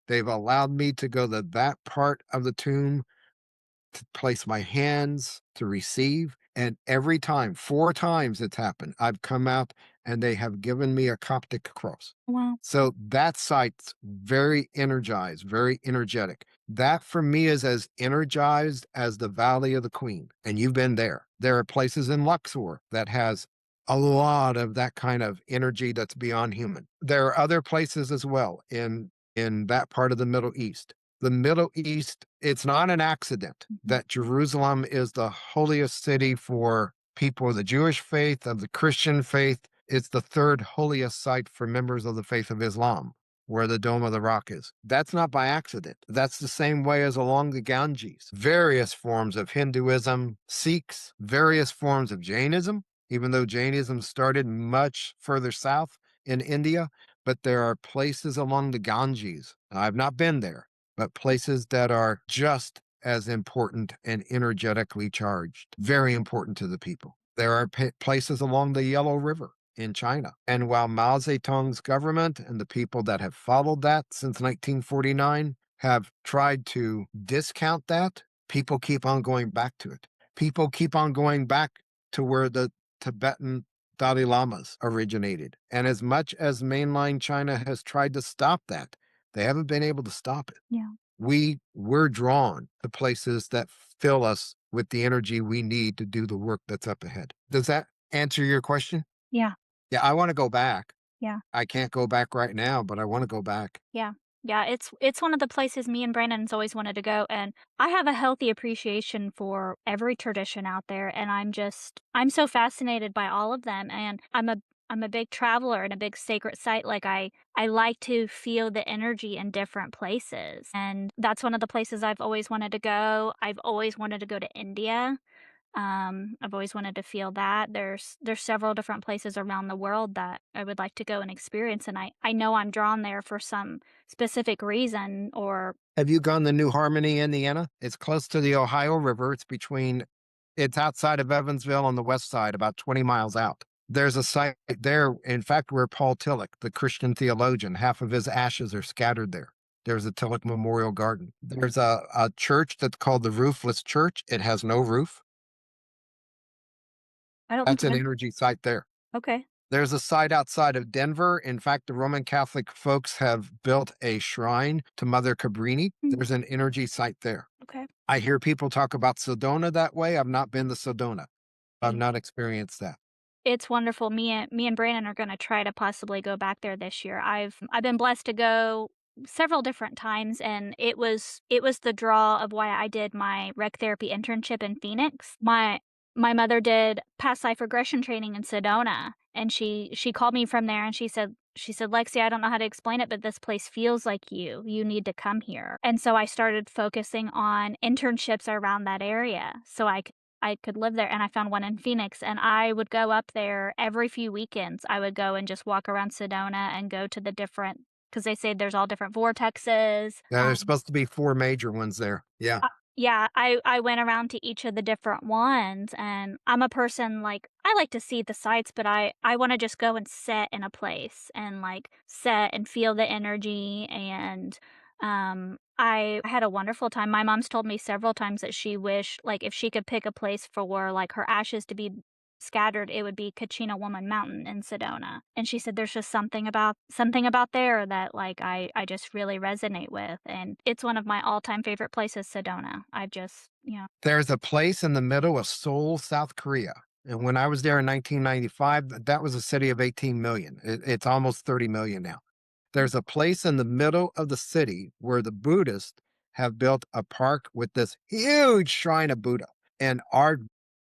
They've allowed me to go to that part of the tomb to place my hands to receive. And every time, 4 times it's happened, I've come out and they have given me a Coptic cross. Wow. So that site's very energized, very energetic. That for me is as energized as the Valley of the Queen. And you've been there. There are places in Luxor that has a lot of that kind of energy that's beyond human. There are other places as well in that part of the Middle East. The Middle East, it's not an accident that Jerusalem is the holiest city for people of the Jewish faith, of the Christian faith. It's the 3rd holiest site for members of the faith of Islam. where the Dome of the Rock is. That's not by accident. That's the same way as along the Ganges. Various forms of Hinduism, Sikhs, various forms of Jainism, even though Jainism started much further south in India, but there are places along the Ganges. I've not been there, but places that are just as important and energetically charged, very important to the people. There are places along the Yellow River in China. And while Mao Zedong's government and the people that have followed that since 1949 have tried to discount that, people keep on going back to it. People keep on going back to where the Tibetan Dalai Lamas originated. And as much as mainline China has tried to stop that, they haven't been able to stop it. Yeah. We're drawn to places that fill us with the energy we need to do the work that's up ahead. Does that answer your question? Yeah. Yeah, I wanna go back. Yeah. I can't go back right now, but I wanna go back. Yeah. Yeah, it's one of the places me and Brandon's always wanted to go, and I have a healthy appreciation for every tradition out there, and I'm so fascinated by all of them, and I'm a big traveler and a big sacred site, like, I like to feel the energy in different places, and that's one of the places I've always wanted to go. I've always wanted to go to India. I've always wanted to feel that. There's several different places around the world that I would like to go and experience, and I know I'm drawn there for some specific reason or Have you gone to New Harmony, Indiana? It's close to the Ohio River. It's outside of Evansville on the west side, about 20 miles out. There's a site there, in fact, where Paul Tillich, the Christian theologian, half of his ashes are scattered there. There's a Tillich Memorial Garden. There's a church that's called the Roofless Church. It has no roof. I don't think That's I've an been. energy site there. Okay. There's a site outside of Denver. In fact, the Roman Catholic folks have built a shrine to Mother Cabrini. Mm, There's an energy site there. okay. I hear people talk about Sedona that way. I've not been to Sedona. I've Yeah. not experienced that. It's wonderful. Me and Brandon are gonna try to possibly go back there this year. I've been blessed to go several different times, and it was the draw of why I did my rec therapy internship in Phoenix. My mother did past life regression training in Sedona, and she called me from there, and she said, "Lexi, I don't know how to explain it, but this place feels like you. You need to come here." And so I started focusing on internships around that area so I could live there, and I found one in Phoenix, and I would go up there every few weekends. I would go and just walk around Sedona and go to the different, because they say there's all different vortexes. Yeah, there's supposed to be 4 major ones there. Yeah. Yeah, I went around to each of the different ones, and I'm a person, like, I like to see the sights, but I wanna just go and sit in a place and, like, sit and feel the energy, and, I had a wonderful time. My mom's told me several times that she wished, like, if she could pick a place for, like, her ashes to be scattered, it would be Kachina Woman Mountain in Sedona, and she said there's just something about there that, like, I just really resonate with, and it's one of my all-time favorite places, Sedona. I've just There's a place in the middle of Seoul, South Korea. And when I was there in 1995, that was a city of 18 million. It's almost 30 million now. There's a place in the middle of the city where the Buddhists have built a park with this huge shrine of Buddha. And our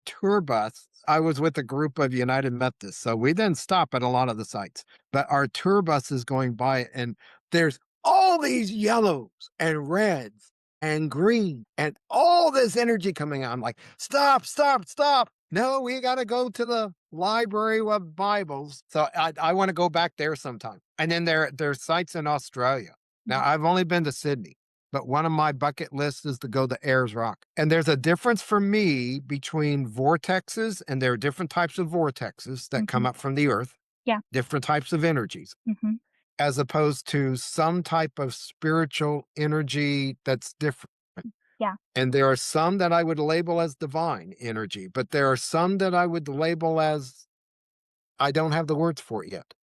tour bus, I was with a group of United Methodists, so we didn't stop at a lot of the sites, but our tour bus is going by and there's all these yellows and reds and green and all this energy coming out. I'm like, stop, stop, stop. No, we got to go to the library of Bibles. So I want to go back there sometime. And then there's sites in Australia. Now, Mhm, I've only been to Sydney, but one of my bucket lists is to go to Ayers Rock. And there's a difference for me between vortexes, and there are different types of vortexes that come mhm, up from the earth, yeah, different types of energies, mhm, as opposed to some type of spiritual energy that's different. yeah, And there are some that I would label as divine energy, but there are some that I would label as I don't have the words for it yet.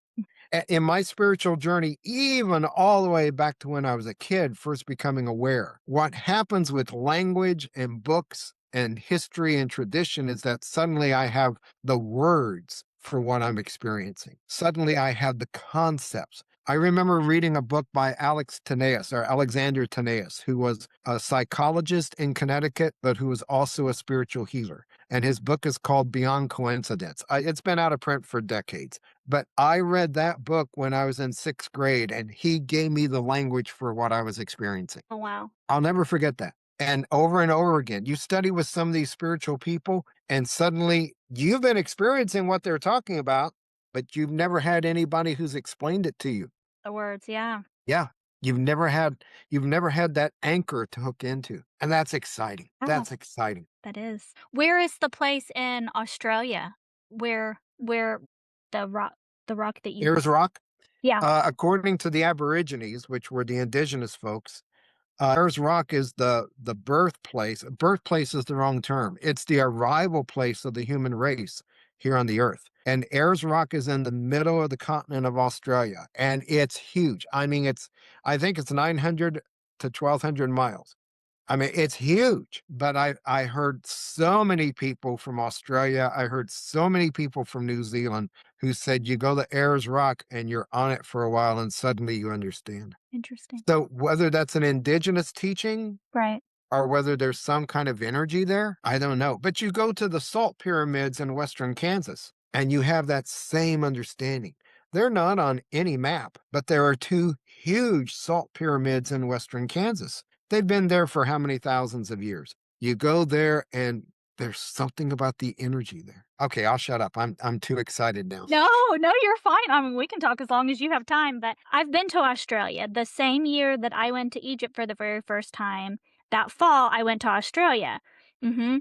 In my spiritual journey, even all the way back to when I was a kid, first becoming aware, what happens with language and books and history and tradition is that suddenly I have the words for what I'm experiencing. Suddenly I have the concepts. I remember reading a book by Alex Taneas or Alexander Taneas, who was a psychologist in Connecticut, but who was also a spiritual healer. And his book is called Beyond Coincidence. It's been out of print for decades, but I read that book when I was in sixth grade, and he gave me the language for what I was experiencing. Oh, wow. I'll never forget that. And over again, you study with some of these spiritual people, and suddenly you've been experiencing what they're talking about, but you've never had anybody who's explained it to you. The words, yeah. Yeah. You've never had that anchor to hook into, and that's exciting. Yeah, That's exciting. that is. Where is the place in Australia where the rock the rock that you Ayers Rock, Yeah, according to the Aborigines, which were the indigenous folks, Ayers Rock is the birthplace. Birthplace is the wrong term. It's the arrival place of the human race here on the earth. And Ayers Rock is in the middle of the continent of Australia, and it's huge. I mean, I think it's 900 to 1,200 miles. I mean, it's huge, but I heard so many people from Australia. I heard so many people from New Zealand who said you go to Ayers Rock and you're on it for a while and suddenly you understand. interesting. So whether that's an indigenous teaching Right. or whether there's some kind of energy there, I don't know. But you go to the salt pyramids in western Kansas and you have that same understanding. They're not on any map, but there are two huge salt pyramids in western Kansas. They've been there for how many thousands of years? You go there and there's something about the energy there. Okay, I'll shut up. I'm too excited now. No, no, you're fine. I mean, we can talk as long as you have time, but I've been to Australia. The same year that I went to Egypt for the very first time, that fall, I went to Australia. Mhm.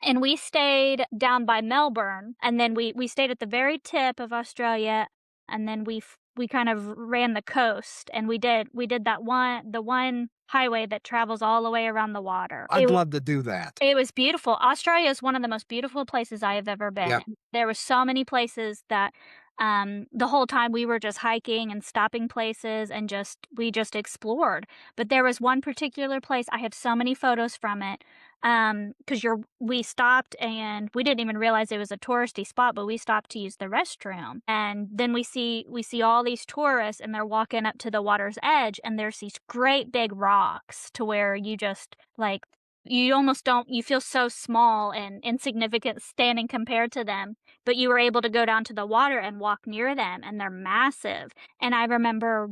And we stayed down by Melbourne, and then we stayed at the very tip of Australia, and then we kind of ran the coast, and we did the one highway that travels all the way around the water. I'd love to do that. It was beautiful. Australia is one of the most beautiful places I have ever Yeah. been. There were so many places that, the whole time we were just hiking and stopping places and we just explored. But there was one particular place, I have so many photos from it, because we stopped and we didn't even realize it was a touristy spot, but we stopped to use the restroom. And then we see all these tourists and they're walking up to the water's edge and there's these great big rocks to where you just like you almost don't you feel so small and insignificant standing compared to them, but you were able to go down to the water and walk near them, and they're massive. And I remember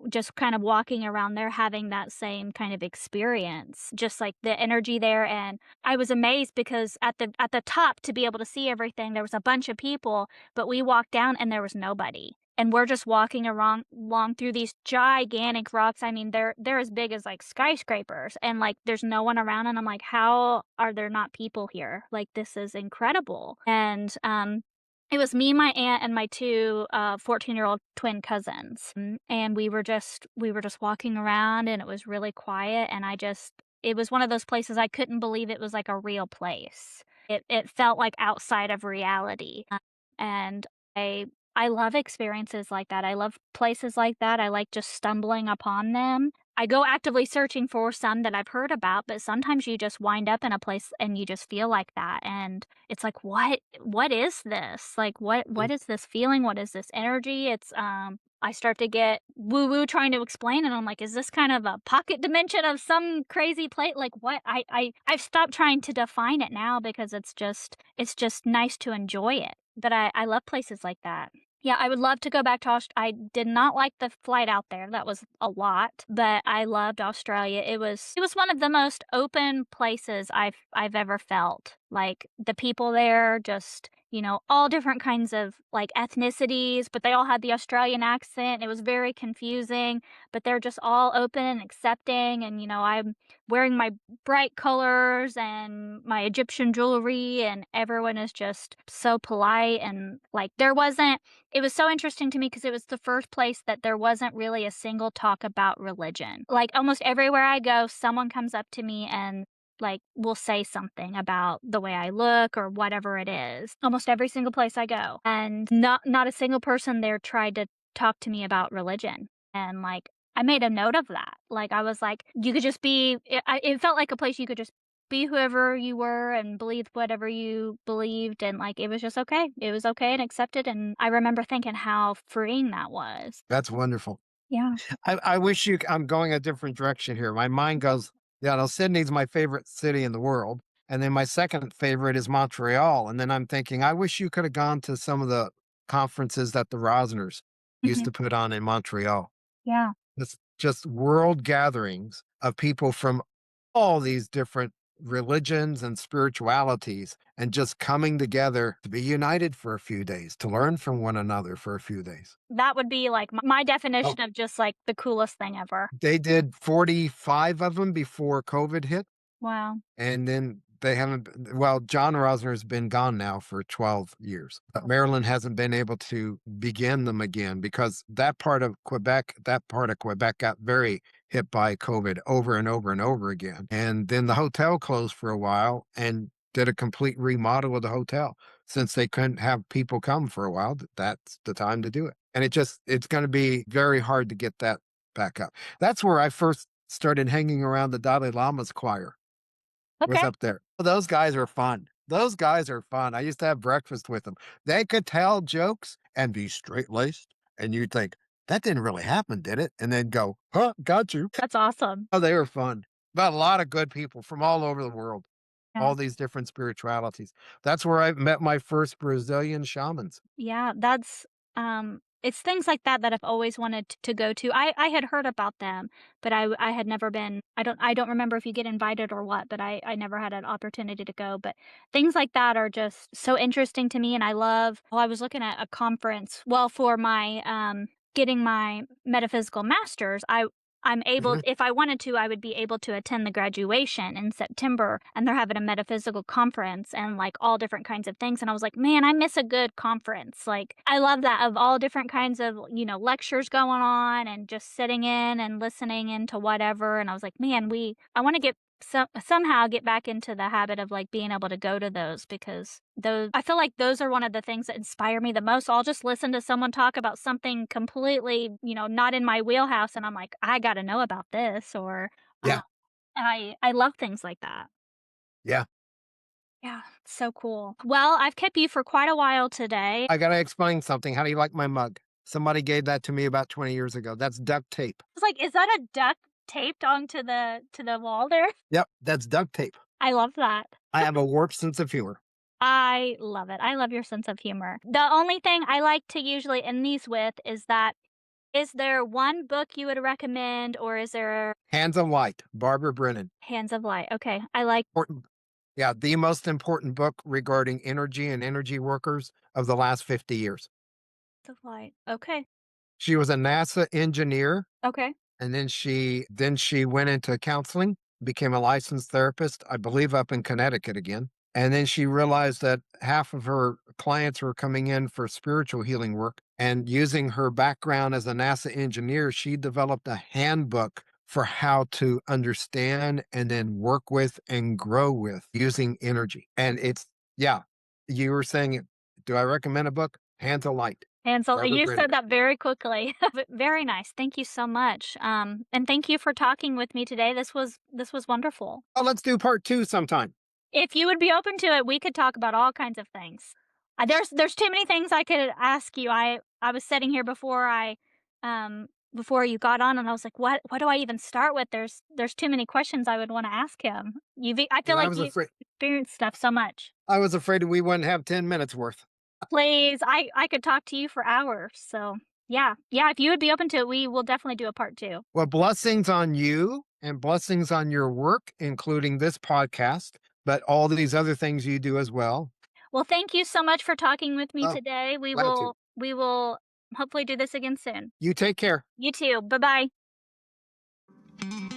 just kind of walking around there having that same kind of experience, just like the energy there. And I was amazed because at the top, to be able to see everything, there was a bunch of people, but we walked down and there was nobody. And we're just walking around along through these gigantic rocks. I mean, they're as big as like skyscrapers, and like there's no one around. And I'm like, how are there not people here? Like this is incredible. And it was me, my aunt, and my two 14-year-old twin cousins. And we were just walking around, and it was really quiet. And it was one of those places I couldn't believe it was like a real place. It felt like outside of reality. And I I love experiences like that. I love places like that. I like just stumbling upon them. I go actively searching for some that I've heard about, but sometimes you just wind up in a place and you just feel like that, and it's like, what is this? Like, what is this feeling? What is this energy? I start to get woo-woo trying to explain, and I'm like, "Is this kind of a pocket dimension of some crazy place? Like, what?" I've stopped trying to define it now because it's just nice to enjoy it, but I love places like that. Yeah, I would love to go back to I did not like the flight out there, that was a lot, but I loved Australia. It was one of the most open places I've ever felt. Like, the people there just, all different kinds of, like, ethnicities, but they all had the Australian accent. It was very confusing, but they're just all open and accepting, and, I'm wearing my bright colors and my Egyptian jewelry, and everyone is just so polite, and, like, it was so interesting to me because it was the first place that there wasn't really a single talk about religion. Like, almost everywhere I go, someone comes up to me and, like, will say something about the way I look or whatever it is. Almost every single place I go. And not a single person there tried to talk to me about religion. And, like, I made a note of that. Like, I was like, you could just be it felt like a place you could just be whoever you were and believe whatever you believed, and, like, it was just okay. It was okay and accepted, and I remember thinking how freeing that was. That's wonderful. Yeah. I wish you I'm going a different direction here. My mind goes, yeah, no, Sydney's my favorite city in the world. And then my second favorite is Montreal. And then I'm thinking, I wish you could have gone to some of the conferences that the Rosners used Mhm. to put on in Montreal. Yeah. It's just world gatherings of people from all these different religions and spiritualities and just coming together to be united for a few days, to learn from one another for a few days. That would be, like, my definition of just, like, the coolest thing ever. They did 45 of them before COVID hit, Wow. and then they haven't well, John Rosner's been gone now for 12 years, but Maryland hasn't been able to begin them again because that part of Quebec got very hit by COVID over and over and over again, and then the hotel closed for a while and did a complete remodel of the hotel. Since they couldn't have people come for a while, that's the time to do it, and it's gonna be very hard to get that back up. That's where I first started hanging around the Dalai Lama's choir, was Okay. up there. Those guys are fun. Those guys are fun. I used to have breakfast with them. They could tell jokes and be straight-laced, and you'd think, "That didn't really happen, did it?" And they'd go, "Huh, got you." That's awesome. Oh, they were fun. But a lot of good people from all over the world, Yeah. all these different spiritualities. That's where I met my first Brazilian shamans. Yeah, it's things like that that I've always wanted to go to. I had heard about them, but I had never been. I don't remember if you get invited or what, but I never had an opportunity to go. But things like that are just so interesting to me, and I love. Well, I was looking at a conference. Well, for my getting my metaphysical masters, I'm able, Mhm. if I wanted to, I would be able to attend the graduation in September, and they're having a metaphysical conference and like all different kinds of things. And I was like, man, I miss a good conference. Like, I love that of all different kinds of, lectures going on and just sitting in and listening into whatever. And I was like, man, I want to somehow get back into the habit of like being able to go to those, because I feel like those are one of the things that inspire me the most. I'll just listen to someone talk about something completely, not in my wheelhouse, and I'm like, I got to know about this, or Yeah, I love things like that. yeah. Yeah, so cool. Well, I've kept you for quite a while today. I gotta explain something. How do you like my mug? Somebody gave that to me about 20 years ago. That's duct tape. I was like, is that a duck taped onto the wall there? Yep, that's duct tape. I love that. I have a warped sense of humor. I love it. I love your sense of humor. The only thing I like to usually end these with is that, is there one book you would recommend, or is there Hands of Light, Barbara Brennan. Hands of Light? Okay, I like Important, yeah, the most important book regarding energy and energy workers of the last 50 years. Hands of Light. Okay, She was a NASA engineer, okay. and then she went into counseling, became a licensed therapist, I believe up in Connecticut again. And then she realized that half of her clients were coming in for spiritual healing work. And using her background as a NASA engineer, she developed a handbook for how to understand and then work with and grow with using energy. And yeah, you were saying, do I recommend a book? Hands of Light, Hands of Barbara You Brennan. said that very quickly. But very nice. Thank you so much. And thank you for talking with me today. This was wonderful. Oh, let's do part two sometime. If you would be open to it, we could talk about all kinds of things. There's too many things I could ask you. I was sitting here before you got on, and I was like, what do I even start with? There's too many questions I would want to ask him. I feel And like you experienced stuff so much. I was afraid we wouldn't have 10 minutes worth. Please, I could talk to you for hours. So yeah, yeah. If you would be open to it, we will definitely do a part two. Well, blessings on you and blessings on your work, including this podcast, but all these other things you do as well. Well, thank you so much for talking with me Oh, today. We glad to. will hopefully do this again soon. You take care. You too. Bye bye.